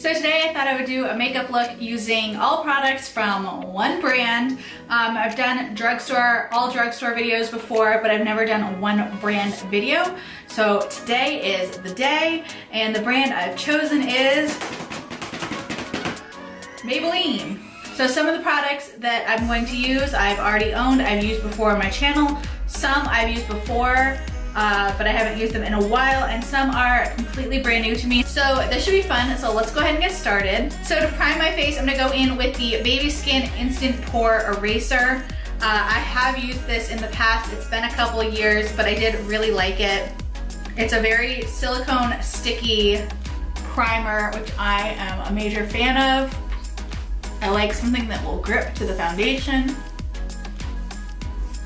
So today I thought I would do a makeup look using all products from one brand. I've done all drugstore videos before, but I've never done a one brand video. So today is the day, and the brand I've chosen is Maybelline. So some of the products that I'm going to use I've already owned, I've used before on my channel. Some I've used before, but I haven't used them in a while, and some are completely brand new to me. So this should be fun, so let's go ahead and get started. So to prime my face, I'm gonna go in with the Baby Skin Instant Pore Eraser. I have used this in the past. It's been a couple of years, but I did really like it. It's a very silicone sticky primer, which I am a major fan of. I like something that will grip to the foundation.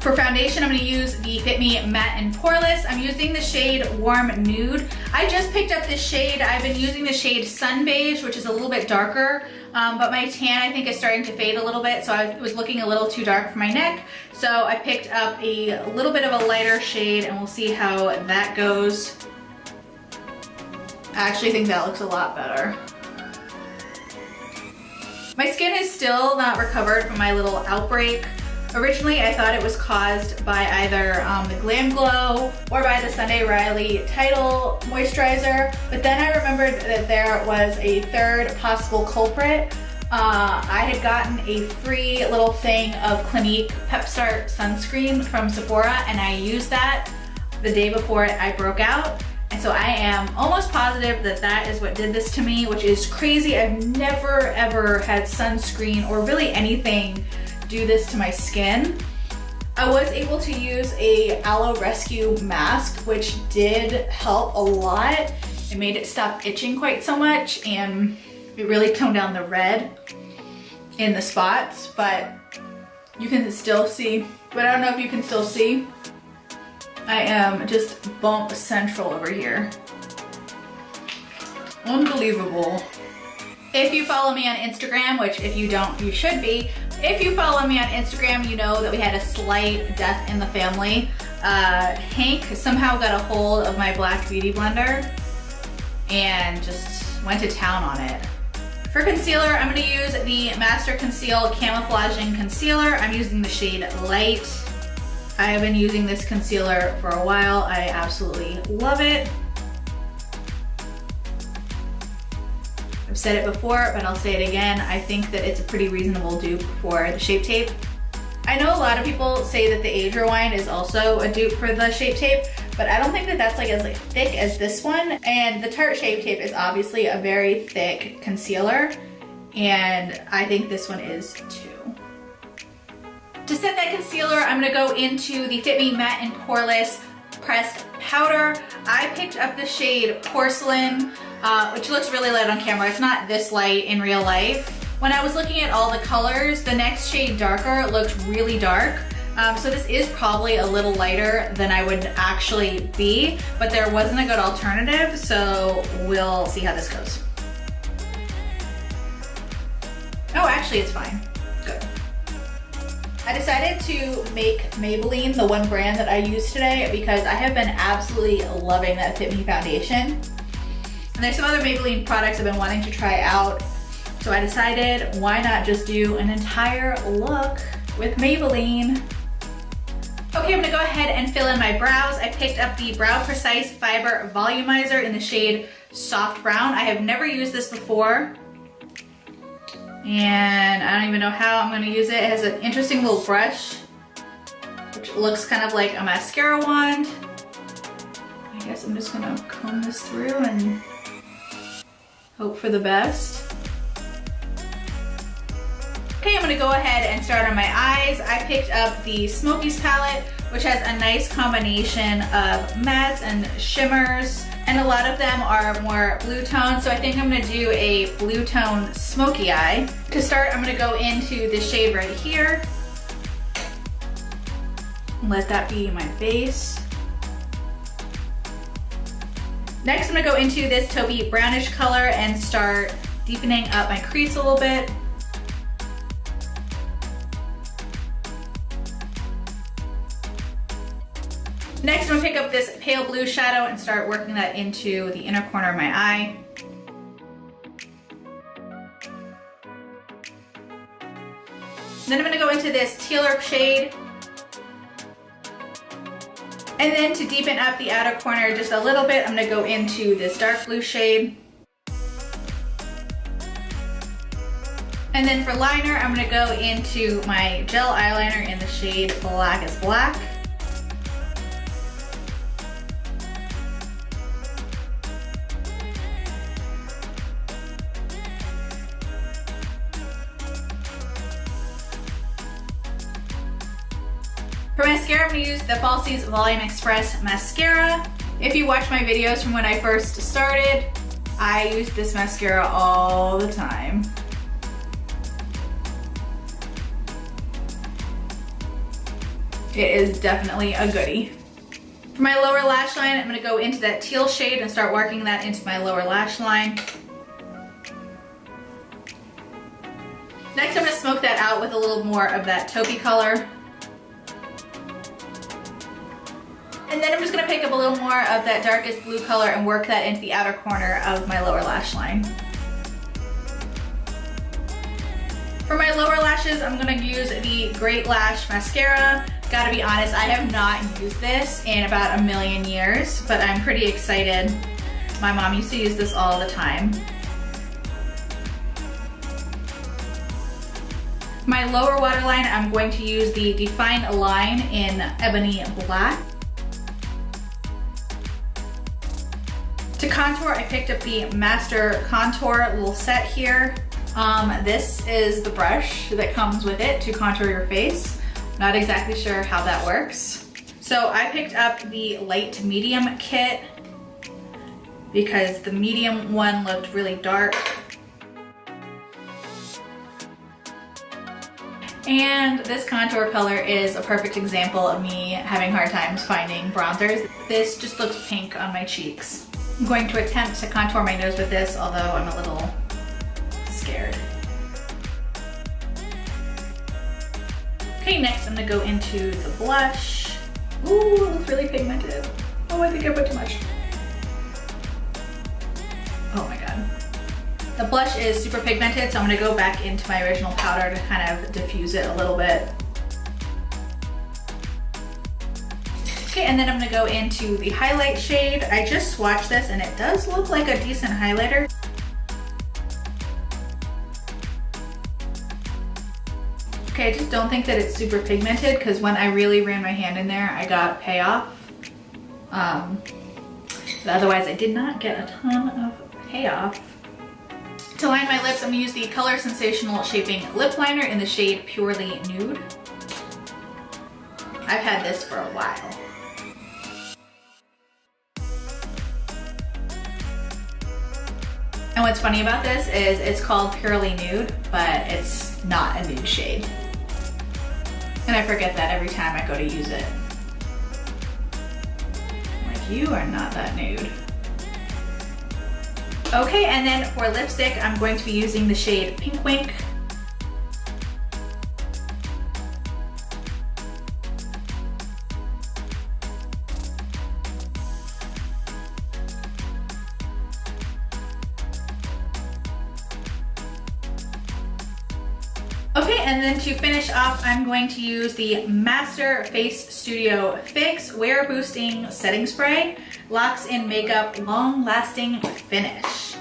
For foundation, I'm gonna use the Fit Me Matte and Poreless. I'm using the shade Warm Nude. I just picked up this shade. I've been using the shade Sun Beige, which is a little bit darker, but my tan I think is starting to fade a little bit, so I was looking a little too dark for my neck. So I picked up a little bit of a lighter shade, and we'll see how that goes. I actually think that looks a lot better. My skin is still not recovered from my little outbreak. Originally, I thought it was caused by either the Glam Glow or by the Sunday Riley Tidal Moisturizer, but then I remembered that there was a third possible culprit. I had gotten a free little thing of Clinique Pep Start sunscreen from Sephora, and I used that the day before I broke out. And so I am almost positive that that is what did this to me, which is crazy. I've never ever had sunscreen or really anything do this to my skin. I was able to use a Aloe Rescue mask, which did help a lot. It made it stop itching quite so much, and it really toned down the red in the spots, but you can still see, but I don't know if you can still see. I am just bump central over here. Unbelievable. If you follow me on Instagram, which if you don't, you should be. If you follow me on Instagram, you know that we had a slight death in the family. Hank somehow got a hold of my Black Beauty Blender and just went to town on it. For concealer, I'm gonna use the Master Conceal Camouflaging Concealer. I'm using the shade Light. I have been using this concealer for a while. I absolutely love it. I've said it before, but I'll say it again. I think that it's a pretty reasonable dupe for the Shape Tape. I know a lot of people say that the Age Rewind is also a dupe for the Shape Tape, but I don't think that that's as thick as this one. And the Tarte Shape Tape is obviously a very thick concealer, and I think this one is too. To set that concealer, I'm gonna go into the Fit Me Matte and Poreless Pressed Powder. I picked up the shade Porcelain, which looks really light on camera. It's not this light in real life. When I was looking at all the colors, the next shade darker looked really dark. So this is probably a little lighter than I would actually be, but there wasn't a good alternative, so we'll see how this goes. Oh, actually it's fine. Good. I decided to make Maybelline the one brand that I use today because I have been absolutely loving that Fit Me foundation. And there's some other Maybelline products I've been wanting to try out. So I decided, why not just do an entire look with Maybelline? Okay, I'm gonna go ahead and fill in my brows. I picked up the Brow Precise Fiber Volumizer in the shade Soft Brown. I have never used this before, and I don't even know how I'm gonna use it. It has an interesting little brush, which looks kind of like a mascara wand. I guess I'm just gonna comb this through and hope for the best. Okay, I'm gonna go ahead and start on my eyes. I picked up the Smokies palette, which has a nice combination of mattes and shimmers, and a lot of them are more blue tones, so I think I'm gonna do a blue tone smoky eye. To start, I'm gonna go into this shade right here. Let that be my base. Next, I'm gonna go into this taupey brownish color and start deepening up my crease a little bit. Next, I'm gonna pick up this pale blue shadow and start working that into the inner corner of my eye. Then I'm gonna go into this tealer shade. And then to deepen up the outer corner just a little bit, I'm gonna go into this dark blue shade. And then for liner, I'm gonna go into my gel eyeliner in the shade Black is Black. For mascara, I'm going to use the Falsies Volume Express Mascara. If you watch my videos from when I first started, I use this mascara all the time. It is definitely a goodie. For my lower lash line, I'm going to go into that teal shade and start working that into my lower lash line. Next, I'm going to smoke that out with a little more of that taupey color. And then I'm just gonna pick up a little more of that darkest blue color and work that into the outer corner of my lower lash line. For my lower lashes, I'm gonna use the Great Lash Mascara. Gotta be honest, I have not used this in about a million years, but I'm pretty excited. My mom used to use this all the time. My lower waterline, I'm going to use the Define Line in Ebony Black. To contour, I picked up the Master Contour little set here. This is the brush that comes with it to contour your face. Not exactly sure how that works. So I picked up the light to medium kit because the medium one looked really dark. And this contour color is a perfect example of me having hard times finding bronzers. This just looks pink on my cheeks. I'm going to attempt to contour my nose with this, although I'm a little scared. Okay, next I'm gonna go into the blush. Ooh, it looks really pigmented. Oh, I think I put too much. Oh my god. The blush is super pigmented, so I'm gonna go back into my original powder to kind of diffuse it a little bit. Okay, and then I'm gonna go into the highlight shade. I just swatched this and it does look like a decent highlighter. Okay, I just don't think that it's super pigmented because when I really ran my hand in there, I got payoff. But otherwise I did not get a ton of payoff. To line my lips, I'm gonna use the ColorSensational Shaping Lip Liner in the shade Purely Nude. I've had this for a while. And what's funny about this is it's called Purely Nude, but it's not a nude shade. And I forget that every time I go to use it. Like, you are not that nude. Okay, and then for lipstick, I'm going to be using the shade Pink Wink. Okay, and then to finish off, I'm going to use the Master Facestudio Fix Wear Boosting Setting Spray. Locks in makeup, long lasting finish.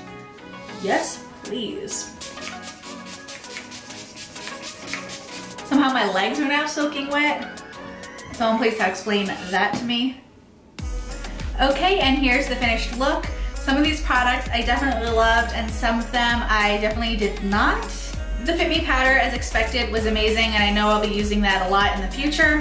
Yes, please. Somehow my legs are now soaking wet. Someone please explain that to me. Okay, and here's the finished look. Some of these products I definitely loved and some of them I definitely did not. The Fit Me powder, as expected, was amazing and I know I'll be using that a lot in the future.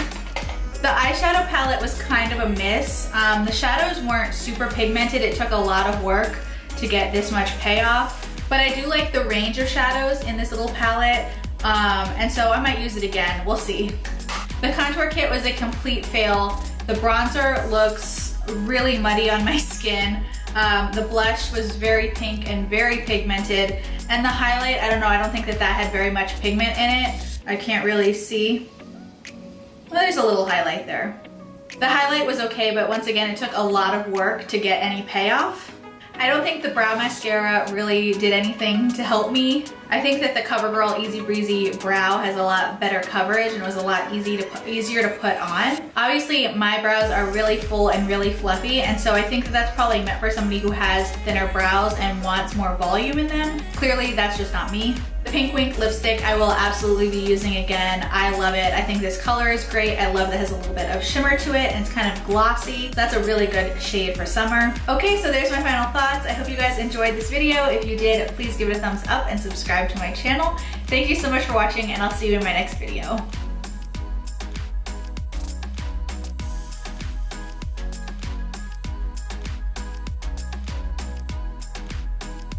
The eyeshadow palette was kind of a miss. The shadows weren't super pigmented. It took a lot of work to get this much payoff. But I do like the range of shadows in this little palette. And so I might use it again, we'll see. The contour kit was a complete fail. The bronzer looks really muddy on my skin. The blush was very pink and very pigmented. And the highlight, I don't know, I don't think that that had very much pigment in it. I can't really see. Well, there's a little highlight there. The highlight was okay, but once again, it took a lot of work to get any payoff. I don't think the brow mascara really did anything to help me. I think that the CoverGirl Easy Breezy Brow has a lot better coverage and was a lot easier to put on. Obviously, my brows are really full and really fluffy, and so I think that that's probably meant for somebody who has thinner brows and wants more volume in them. Clearly, that's just not me. The Pink Wink lipstick I will absolutely be using again. I love it. I think this color is great. I love that it has a little bit of shimmer to it and it's kind of glossy. That's a really good shade for summer. Okay, so there's my final thoughts. I hope you guys enjoyed this video. If you did, please give it a thumbs up and subscribe to my channel. Thank you so much for watching, and I'll see you in my next video.